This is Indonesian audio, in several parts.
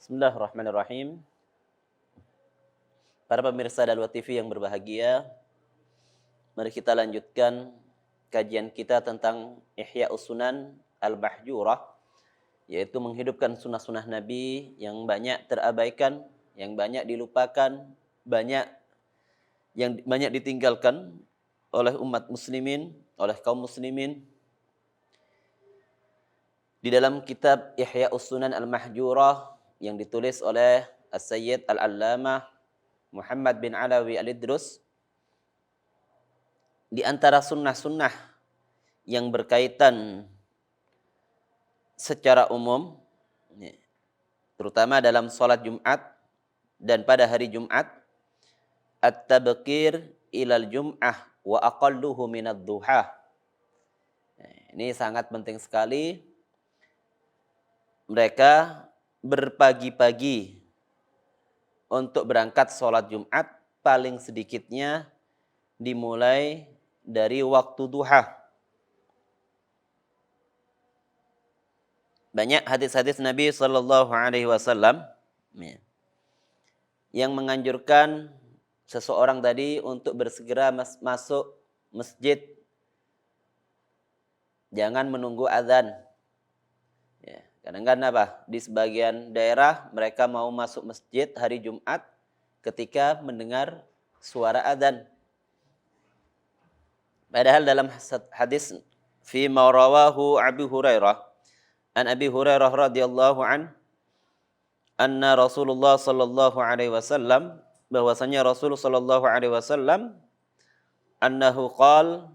Bismillahirrahmanirrahim. Para pemirsa Dalwa TV yang berbahagia, mari kita lanjutkan kajian kita tentang Ihya'us Sunan Al-Mahjurah, yaitu menghidupkan sunnah-sunnah Nabi yang banyak terabaikan, yang banyak dilupakan, banyak ditinggalkan oleh umat muslimin, oleh kaum muslimin. Di dalam kitab Ihya'us Sunan Al-Mahjurah yang ditulis oleh As-Sayyid Al-Allamah Muhammad bin Alawi Al-Idrus, di antara sunnah-sunnah yang berkaitan secara umum, terutama dalam sholat Jumat dan pada hari Jumat, at-tabqir ilal Jum'ah wa aqalluhu minad duha. Ini sangat penting sekali. Mereka berpagi-pagi untuk berangkat sholat Jumat, paling sedikitnya dimulai dari waktu duha. Banyak hadis-hadis Nabi Sallallahu Alaihi Wasallam yang menganjurkan seseorang tadi untuk bersegera masuk masjid, jangan menunggu azan. Kadang-kadang di sebagian daerah mereka mau masuk masjid hari Jumat ketika mendengar suara adzan. Padahal dalam hadis fi ma rawahu Abu Hurairah an Abi Hurairah radhiyallahu anna Rasulullah sallallahu alaihi wasallam, bahwasanya Rasul sallallahu alaihi wasallam annahu qala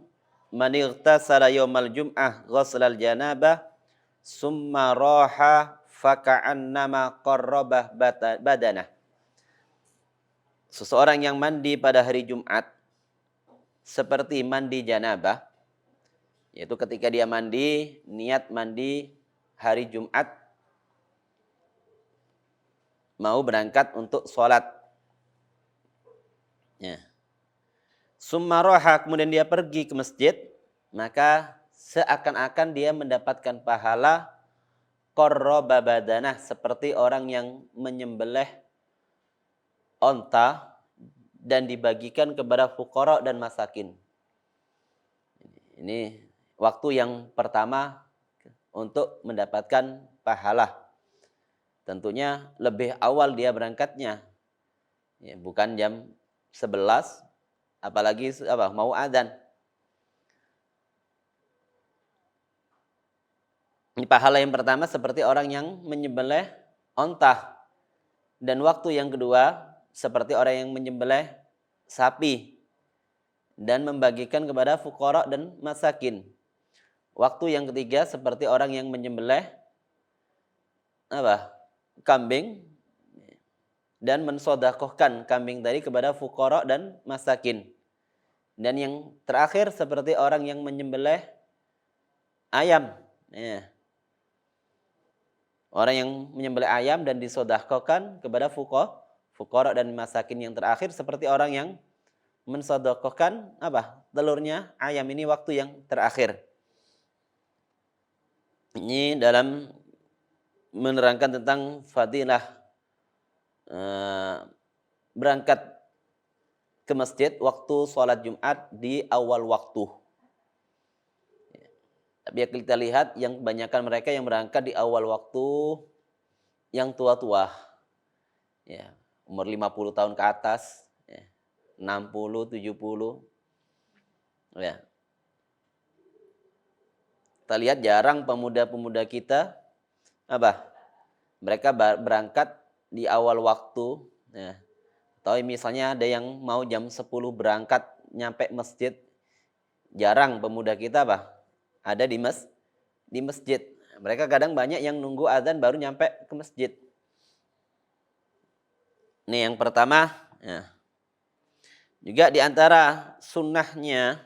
man ightasala yaumal jum'ah ghaslal janabah summa raha faka'annama qarrabah badanah. Seseorang yang mandi pada hari Jumat seperti mandi janabah, yaitu ketika dia mandi, niat mandi hari Jumat, mau berangkat untuk sholat. Summa raha, kemudian dia pergi ke masjid, maka seakan-akan dia mendapatkan pahala qarraba badanah, seperti orang yang menyembelih onta dan dibagikan kepada fuqara dan masakin. Ini waktu yang pertama untuk mendapatkan pahala. Tentunya lebih awal dia berangkatnya. Bukan jam 11, apalagi mau adzan. Ini pahala yang pertama seperti orang yang menyembelih onta. Dan waktu yang kedua seperti orang yang menyembelih sapi dan membagikan kepada fuqara dan masakin. Waktu yang ketiga seperti orang yang menyembelih kambing dan mensodakohkan kambing tadi kepada fuqara dan masakin. Dan yang terakhir seperti orang yang menyembelih ayam. Orang yang menyembelih ayam dan disodakohkan kepada fuqara dan masakin. Yang terakhir seperti orang yang mensodakohkan telurnya ayam. Ini waktu yang terakhir. Ini dalam menerangkan tentang fadilah berangkat ke masjid waktu sholat Jumat di awal waktu. Tapi kita lihat yang kebanyakan mereka yang berangkat di awal waktu yang tua-tua. Umur 50 tahun ke atas, 60, 70. Kita lihat jarang pemuda-pemuda kita mereka berangkat di awal waktu. Atau misalnya ada yang mau jam 10 berangkat nyampe masjid. Jarang pemuda kita ada di masjid. Mereka kadang banyak yang nunggu azan baru nyampe ke masjid. Ini yang pertama. Juga di antara sunnahnya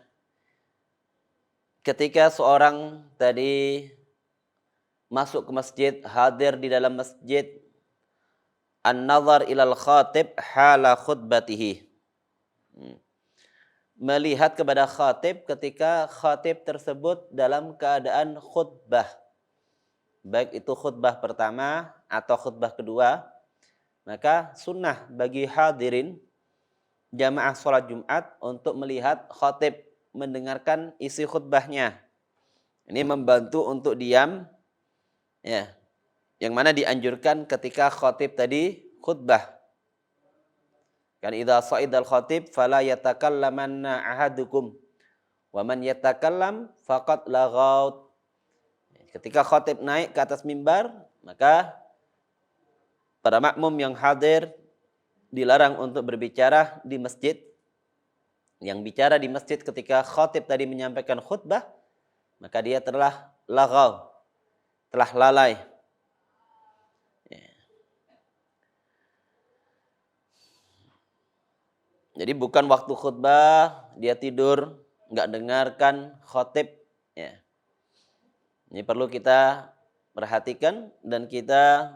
ketika seorang tadi masuk ke masjid, hadir di dalam masjid, an-nazar ilal khatib hala khutbatihi. Melihat kepada khatib ketika khatib tersebut dalam keadaan khutbah. Baik itu khutbah pertama atau khutbah kedua, Maka sunnah bagi hadirin jamaah sholat Jumat untuk melihat khatib, mendengarkan isi khutbahnya. Ini membantu untuk diam, ya, yang mana dianjurkan ketika khatib tadi khutbah. Kan idza sa'idal khatib fala yatakallamanna ahadukum wa man yatakallam faqad laghaut. Ketika khatib naik ke atas mimbar, maka para makmum yang hadir dilarang untuk berbicara di masjid. Yang bicara di masjid ketika khatib tadi menyampaikan khutbah, maka dia telah laghaw, telah lalai. Jadi bukan waktu khutbah dia tidur, nggak dengarkan khatib. Ya. Ini perlu kita perhatikan dan kita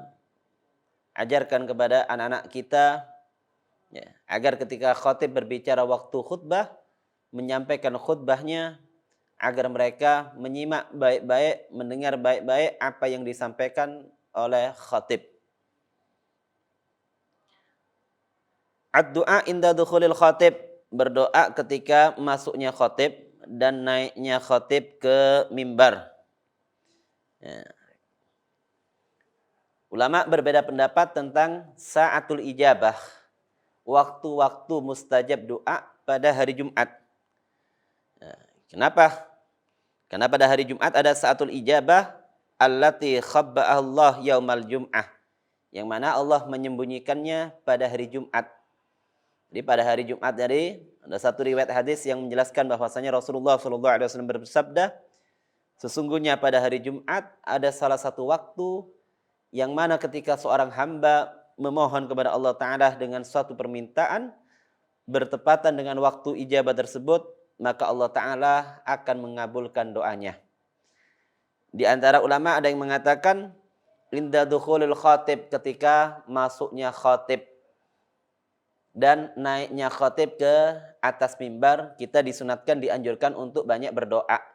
ajarkan kepada anak-anak kita, ya, agar ketika khatib berbicara waktu khutbah, menyampaikan khutbahnya, agar mereka menyimak baik-baik, mendengar baik-baik apa yang disampaikan oleh khatib. Ad-du'a inda dukhulil khatib, berdoa ketika masuknya khatib dan naiknya khatib ke mimbar. Ya. Ulama berbeda pendapat tentang sa'atul ijabah, waktu-waktu mustajab doa pada hari Jumat. Ya. Kenapa? Karena pada hari Jumat ada sa'atul ijabah allati khabba'aha Allah yaumal jum'ah, yang mana Allah menyembunyikannya pada hari Jumat. Jadi pada hari Jumat tadi ada satu riwayat hadis yang menjelaskan bahwasanya Rasulullah SAW bersabda, sesungguhnya pada hari Jumat ada salah satu waktu yang mana ketika seorang hamba memohon kepada Allah Ta'ala dengan suatu permintaan bertepatan dengan waktu ijabah tersebut, maka Allah Ta'ala akan mengabulkan doanya. Di antara ulama ada yang mengatakan inda dukhulil khatib, ketika masuknya khatib dan naiknya khatib ke atas mimbar, kita disunatkan, dianjurkan untuk banyak berdoa.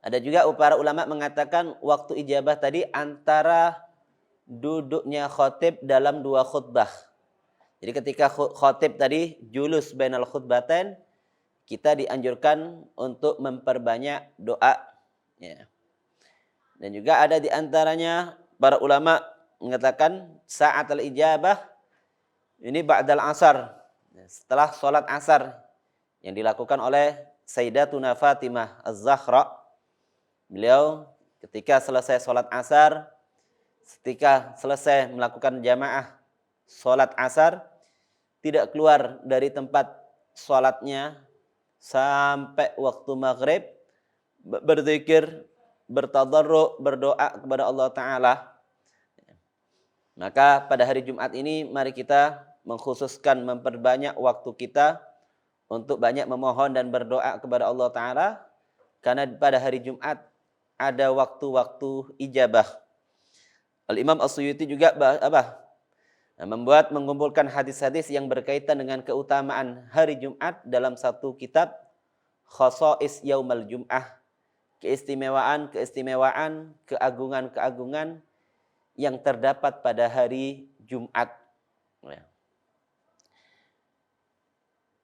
Ada juga para ulama mengatakan waktu ijabah tadi antara duduknya khatib dalam dua khutbah. Jadi ketika khatib tadi julus bainal khutbatain, kita dianjurkan untuk memperbanyak doa. Ya. Dan juga ada di antaranya para ulama mengatakan saat al-ijabah ini ba'dal asar, setelah sholat asar yang dilakukan oleh Sayyidatuna Fatimah Az-Zahra. Beliau ketika selesai sholat asar, ketika selesai melakukan jamaah sholat asar, tidak keluar dari tempat sholatnya sampai waktu maghrib, berzikir, bertadarru', berdoa kepada Allah Ta'ala. Maka pada hari Jumat ini mari kita mengkhususkan, memperbanyak waktu kita untuk banyak memohon dan berdoa kepada Allah Ta'ala, karena pada hari Jumat ada waktu-waktu ijabah. Al-Imam As-Suyuti juga mengumpulkan hadis-hadis yang berkaitan dengan keutamaan hari Jumat dalam satu kitab, Khasa'is Yaumal Jum'ah, keistimewaan, keagungan-keagungan yang terdapat pada hari Jumat.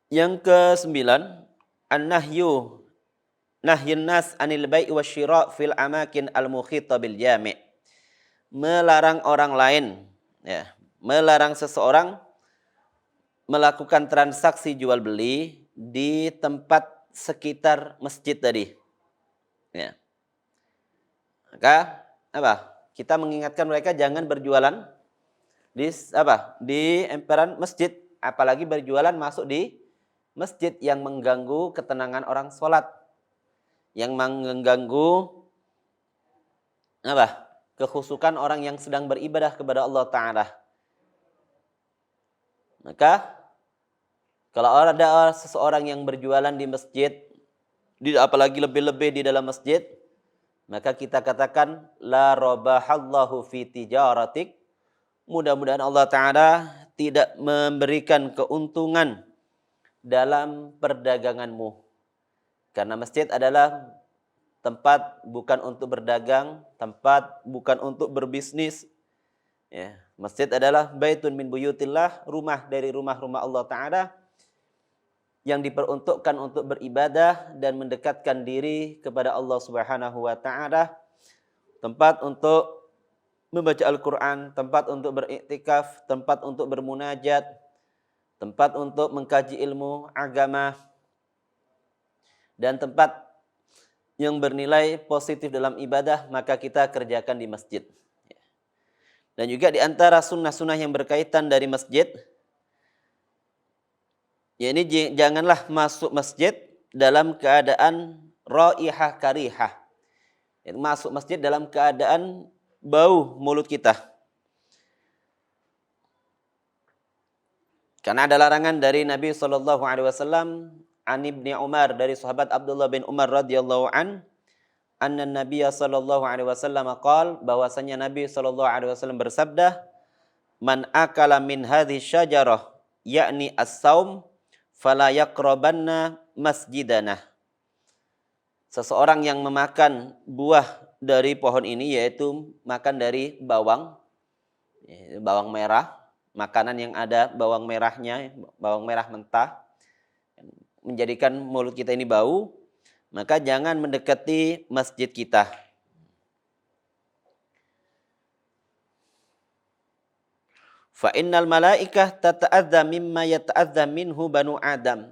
Yang ke-9, an-nahyu nahyun nas anil bai' wasyira' fil amakin al-mukhita bil jami'. Melarang orang lain, ya, melarang seseorang melakukan transaksi jual beli di tempat sekitar masjid tadi. Ya. Maka kita mengingatkan mereka jangan berjualan di emperan masjid, apalagi berjualan masuk di masjid yang mengganggu ketenangan orang sholat, yang mengganggu kekhusukan orang yang sedang beribadah kepada Allah Ta'ala. Maka kalau ada seseorang yang berjualan di masjid, apalagi lebih-lebih di dalam masjid, maka kita katakan la rabahallahu fi tijaratik, mudah-mudahan Allah Ta'ala tidak memberikan keuntungan dalam perdaganganmu. Karena masjid adalah tempat bukan untuk berdagang, tempat bukan untuk berbisnis, ya, Masjid adalah baitun min buyutillah, rumah dari rumah-rumah Allah Ta'ala yang diperuntukkan untuk beribadah dan mendekatkan diri kepada Allah Subhanahu wa Ta'ala, tempat untuk membaca Al-Quran, tempat untuk beriktikaf, tempat untuk bermunajat, tempat untuk mengkaji ilmu agama, dan tempat yang bernilai positif dalam ibadah, maka kita kerjakan di masjid. Dan juga di antara sunnah-sunnah yang berkaitan dari masjid, ya ini janganlah masuk masjid dalam keadaan raihah karihah. Masuk masjid dalam keadaan bau mulut kita. Karena ada larangan dari Nabi SAW, an Ibni Umar, dari sahabat Abdullah bin Umar radhiyallahu anna Nabi sallallahu alaihi wasallam qaal, bahwasanya Nabi sallallahu alaihi wasallam bersabda, man akala min hadhihi syajarah, yakni as-saum, fala yaqrabanna masjidana. Seseorang yang memakan buah dari pohon ini, yaitu makan dari bawang merah, makanan yang ada bawang merahnya, bawang merah mentah, menjadikan mulut kita ini bau, maka jangan mendekati masjid kita. Fa innal malaikah tata'adza mimma yata'adza minhu banu Adam.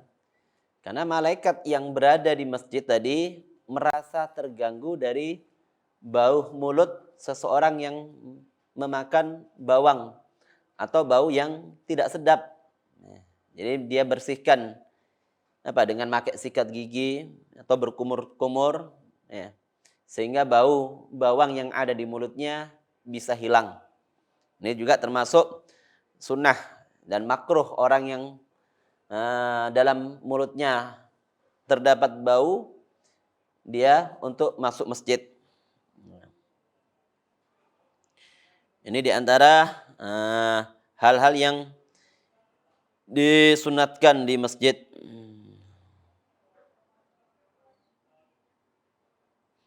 Karena malaikat yang berada di masjid tadi merasa terganggu dari bau mulut seseorang yang memakan bawang atau bau yang tidak sedap. Jadi dia bersihkan dengan pakai sikat gigi atau berkumur-kumur, ya, sehingga bau bawang yang ada di mulutnya bisa hilang. Ini juga termasuk sunnah dan makruh orang yang dalam mulutnya terdapat bau, dia untuk masuk masjid. Ini diantara hal-hal yang disunatkan di masjid.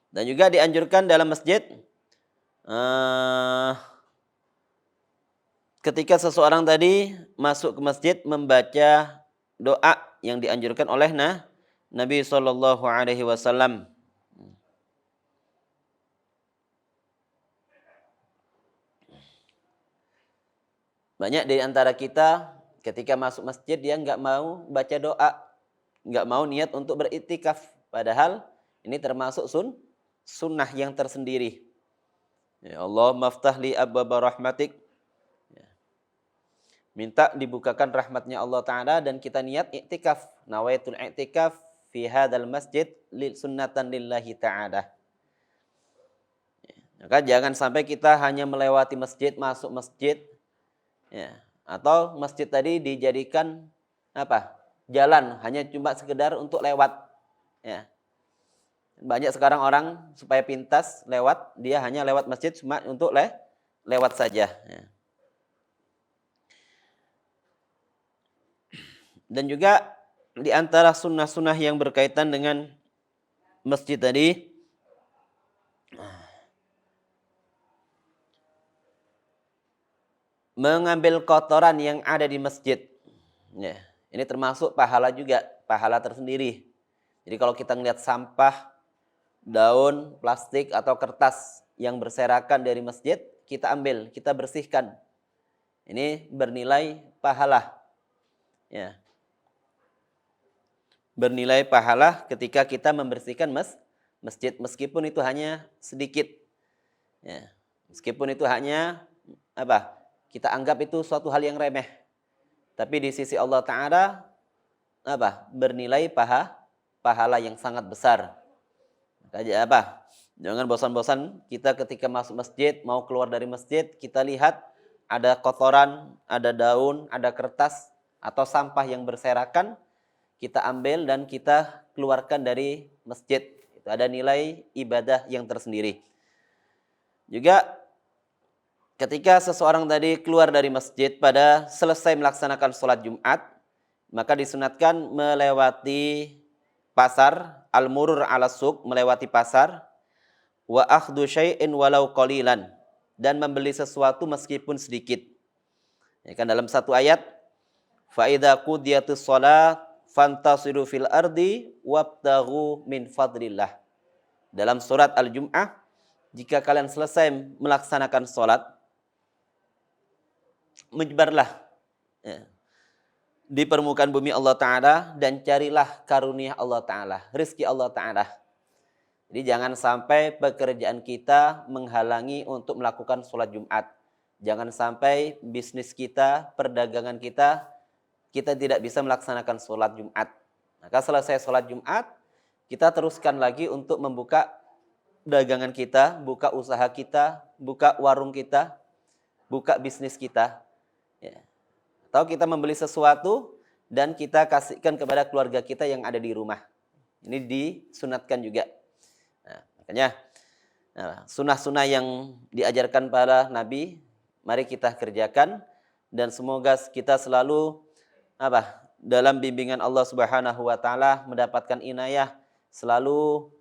Dan juga dianjurkan dalam masjid ketika seseorang tadi masuk ke masjid membaca doa yang dianjurkan oleh Nabi sallallahu alaihi wasallam. Banyak dari antara kita ketika masuk masjid dia nggak mau baca doa, nggak mau niat untuk beriktikaf, padahal ini termasuk sunnah yang tersendiri. Ya Allah, maftahli abwaba rahmatik. Ya. Minta dibukakan rahmatnya Allah Ta'ala dan kita niat iktikaf. Nawaitul iktikaf fi hadal masjid sunnatan lillahi ta'ala. Ya. Maka jangan sampai kita hanya melewati masjid, masuk masjid, ya, atau masjid tadi dijadikan jalan, hanya cuma sekedar untuk lewat. Ya. Banyak sekarang orang supaya pintas lewat, dia hanya lewat masjid cuma untuk lewat saja. Ya. Dan juga di antara sunnah-sunnah yang berkaitan dengan masjid tadi, mengambil kotoran yang ada di masjid. Ya, ini termasuk pahala juga, pahala tersendiri. Jadi kalau kita melihat sampah, daun, plastik, atau kertas yang berserakan dari masjid, kita ambil, kita bersihkan. Ini bernilai pahala. Ya. Bernilai pahala ketika kita membersihkan masjid, meskipun itu hanya sedikit. Ya. Meskipun itu hanya kita anggap itu suatu hal yang remeh. Tapi di sisi Allah Ta'ala bernilai pahala yang sangat besar. Jangan bosan-bosan kita ketika masuk masjid, mau keluar dari masjid, kita lihat ada kotoran, ada daun, ada kertas, atau sampah yang berserakan, kita ambil dan kita keluarkan dari masjid. Itu ada nilai ibadah yang tersendiri. Juga ketika seseorang tadi keluar dari masjid pada selesai melaksanakan sholat Jumat, maka disunatkan melewati pasar, al-murur ala suq, melewati pasar, wa akhdhu syai'in walau qalilan, dan membeli sesuatu meskipun sedikit. Ya kan dalam satu ayat, fa idza qudiyatus shalah fantasiru fil ardi wabtaghu min fadlillah. Dalam surat Al-Jum'ah, jika kalian selesai melaksanakan salat, menyebarlah ya, di permukaan bumi Allah Ta'ala dan carilah karunia Allah Ta'ala, rizki Allah Ta'ala. Jadi jangan sampai pekerjaan kita menghalangi untuk melakukan sholat Jumat. Jangan sampai bisnis kita, perdagangan kita tidak bisa melaksanakan sholat Jumat. Maka selesai sholat Jumat, kita teruskan lagi untuk membuka dagangan kita, buka usaha kita, buka warung kita, buka bisnis kita. Ya. Atau kita membeli sesuatu dan kita kasihkan kepada keluarga kita yang ada di rumah. Ini disunatkan juga. Nah, makanya sunnah-sunnah yang diajarkan para nabi, mari kita kerjakan dan semoga kita selalu dalam bimbingan Allah Subhanahu wa taala mendapatkan inayah selalu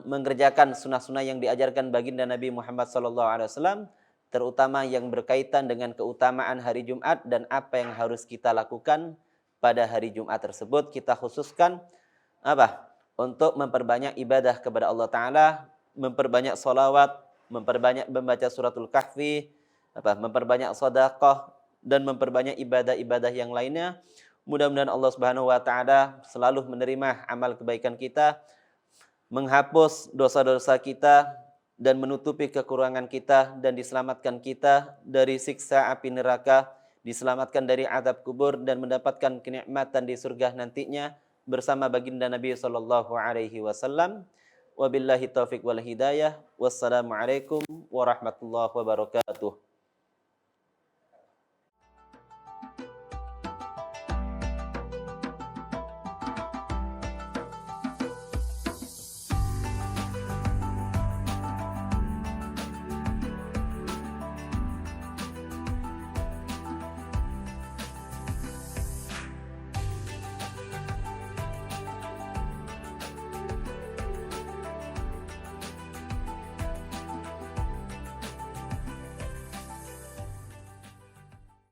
mengerjakan sunnah-sunnah yang diajarkan baginda Nabi Muhammad SAW, terutama yang berkaitan dengan keutamaan hari Jumat dan apa yang harus kita lakukan pada hari Jumat tersebut. Kita khususkan untuk memperbanyak ibadah kepada Allah Ta'ala, memperbanyak sholawat, memperbanyak membaca suratul kahfi, memperbanyak sedekah, dan memperbanyak ibadah-ibadah yang lainnya. Mudah-mudahan Allah Subhanahu wa Ta'ala selalu menerima amal kebaikan kita, menghapus dosa-dosa kita, dan menutupi kekurangan kita, dan diselamatkan kita dari siksa api neraka, diselamatkan dari azab kubur, dan mendapatkan kenikmatan di surga nantinya bersama baginda Nabi sallallahu alaihi wasallam. Wabillahi taufiq wal hidayah. Wassalamualaikum warahmatullahi wabarakatuh.